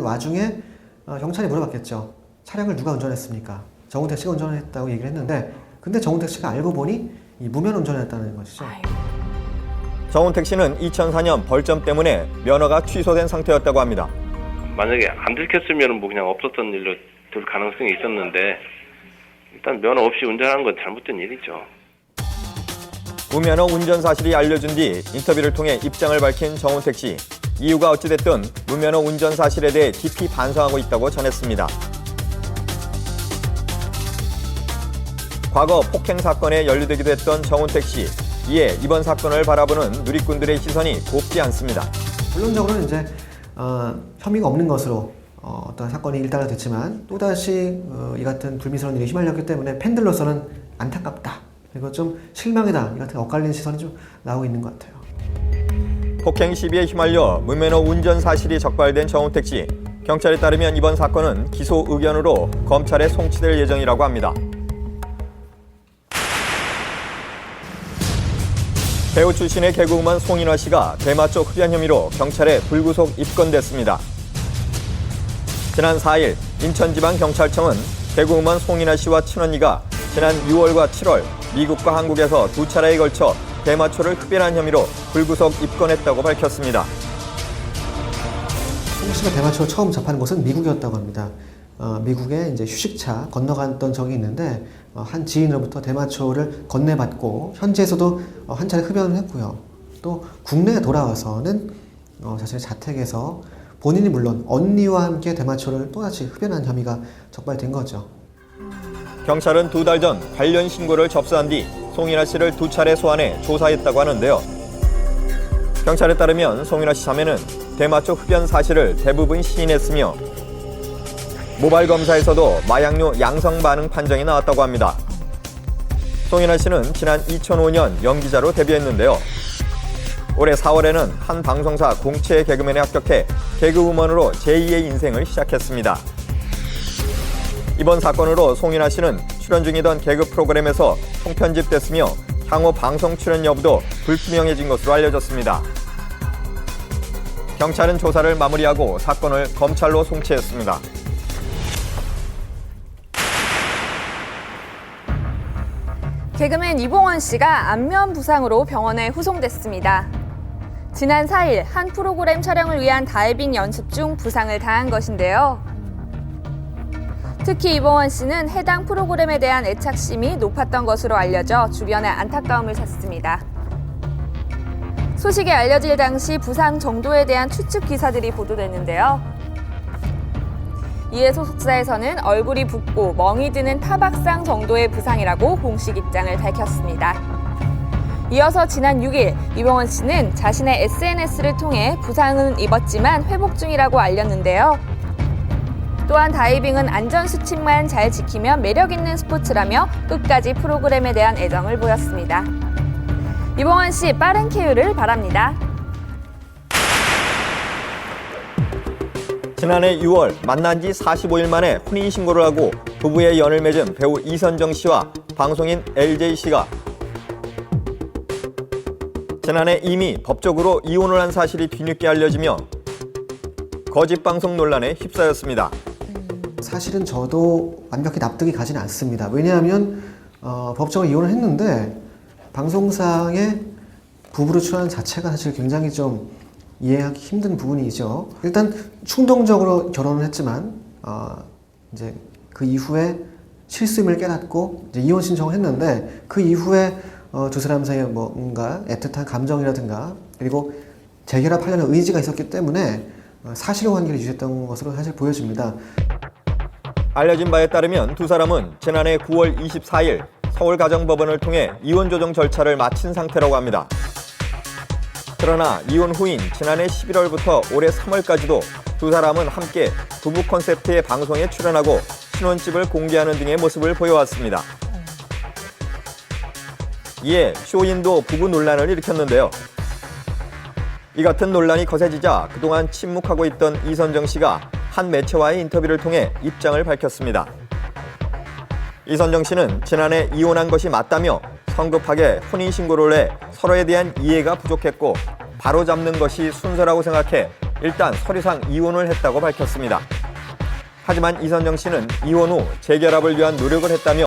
와중에 경찰이 물어봤겠죠. 차량을 누가 운전했습니까? 정우택 씨가 운전했다고 얘기를 했는데 근데 정우택 씨가 알고 보니 이 무면 운전했다는 것이죠. 정우택 씨는 2004년 벌점 때문에 면허가 취소된 상태였다고 합니다. 만약에 안 들켰으면 뭐 그냥 없었던 일로 될 가능성이 있었는데 일단 면허 없이 운전하는 건 잘못된 일이죠. 무면허 운전 사실이 알려진 뒤 인터뷰를 통해 입장을 밝힌 정우택 씨. 이유가 어찌됐든 무면허 운전 사실에 대해 깊이 반성하고 있다고 전했습니다. 과거 폭행 사건에 연루되기도 했던 정우택 씨. 이에 이번 사건을 바라보는 누리꾼들의 시선이 곱지 않습니다. 물론적으로는 이제 혐의가 없는 것으로 어떤 사건이 일단락됐지만 또다시 이 같은 불미스러운 일에 휘말렸기 때문에 팬들로서는 안타깝다. 그리고 좀 실망이다. 이 같은 엇갈린 시선이 좀 나오고 있는 것 같아요. 폭행 시비에 휘말려 무면허 운전 사실이 적발된 정우택 씨. 경찰에 따르면 이번 사건은 기소 의견으로 검찰에 송치될 예정이라고 합니다. 배우 출신의 개그우먼 송인화 씨가 대마 쪽 흡연 혐의로 경찰에 불구속 입건됐습니다. 지난 4일 인천지방경찰청은 개그우먼 송인화 씨와 친언니가 지난 6월과 7월 미국과 한국에서 2차례에 걸쳐 대마초를 흡연한 혐의로 불구속 입건했다고 밝혔습니다. 송 씨가 대마초를 처음 접하는 곳은 미국이었다고 합니다. 미국에 이제 휴식차 건너갔던 적이 있는데 한 지인으로부터 대마초를 건네받고 현지에서도 한 차례 흡연을 했고요. 또 국내에 돌아와서는 자신의 자택에서 본인이 물론 언니와 함께 대마초를 또다시 흡연한 혐의가 적발된 거죠. 경찰은 2달 전 관련 신고를 접수한 뒤 송인화 씨를 2차례 소환해 조사했다고 하는데요. 경찰에 따르면 송인화 씨 자매는 대마초 흡연 사실을 대부분 시인했으며 모발 검사에서도 마약류 양성 반응 판정이 나왔다고 합니다. 송인화 씨는 지난 2005년 연기자로 데뷔했는데요. 올해 4월에는 한 방송사 공채 개그맨에 합격해 개그우먼으로 제2의 인생을 시작했습니다. 이번 사건으로 송인화 씨는 출연 중이던 개그 프로그램에서 통편집됐으며 향후 방송 출연 여부도 불투명해진 것으로 알려졌습니다. 경찰은 조사를 마무리하고 사건을 검찰로 송치했습니다. 개그맨 이봉원 씨가 안면 부상으로 병원에 후송됐습니다. 지난 4일 한 프로그램 촬영을 위한 다이빙 연습 중 부상을 당한 것인데요. 특히 이봉원 씨는 해당 프로그램에 대한 애착심이 높았던 것으로 알려져 주변에 안타까움을 샀습니다. 소식이 알려질 당시 부상 정도에 대한 추측 기사들이 보도됐는데요. 이에 소속사에서는 얼굴이 붓고 멍이 드는 타박상 정도의 부상이라고 공식 입장을 밝혔습니다. 이어서 지난 6일 이봉원 씨는 자신의 SNS를 통해 부상은 입었지만 회복 중이라고 알렸는데요. 또한 다이빙은 안전수칙만 잘 지키면 매력 있는 스포츠라며 끝까지 프로그램에 대한 애정을 보였습니다. 이봉원 씨 빠른 쾌유를 바랍니다. 지난해 6월 만난 지 45일 만에 혼인신고를 하고 부부의 연을 맺은 배우 이선정 씨와 방송인 LJ 씨가 지난해 이미 법적으로 이혼을 한 사실이 뒤늦게 알려지며 거짓 방송 논란에 휩싸였습니다. 사실은 저도 완벽히 납득이 가지는 않습니다. 왜냐하면 법적으로 이혼을 했는데 방송상에 부부로 출연하는 자체가 사실 굉장히 좀 이해하기 힘든 부분이죠. 일단 충동적으로 결혼을 했지만 이제 그 이후에 실수임을 깨닫고 이제 이혼 신청을 했는데 그 이후에 두 사람 사이에 뭔가 애틋한 감정이라든가 그리고 재결합하려는 의지가 있었기 때문에 사실혼 관계를 유지했던 것으로 사실 보여집니다. 알려진 바에 따르면 두 사람은 지난해 9월 24일 서울가정법원을 통해 이혼 조정 절차를 마친 상태라고 합니다. 그러나 이혼 후인 지난해 11월부터 올해 3월까지도 두 사람은 함께 부부 콘셉트의 방송에 출연하고 신혼집을 공개하는 등의 모습을 보여왔습니다. 이에 쇼인도 부부 논란을 일으켰는데요. 이 같은 논란이 거세지자 그동안 침묵하고 있던 이선정 씨가 한 매체와의 인터뷰를 통해 입장을 밝혔습니다. 이선정 씨는 지난해 이혼한 것이 맞다며 성급하게 혼인신고를 해 서로에 대한 이해가 부족했고 바로잡는 것이 순서라고 생각해 일단 서류상 이혼을 했다고 밝혔습니다. 하지만 이선정 씨는 이혼 후 재결합을 위한 노력을 했다며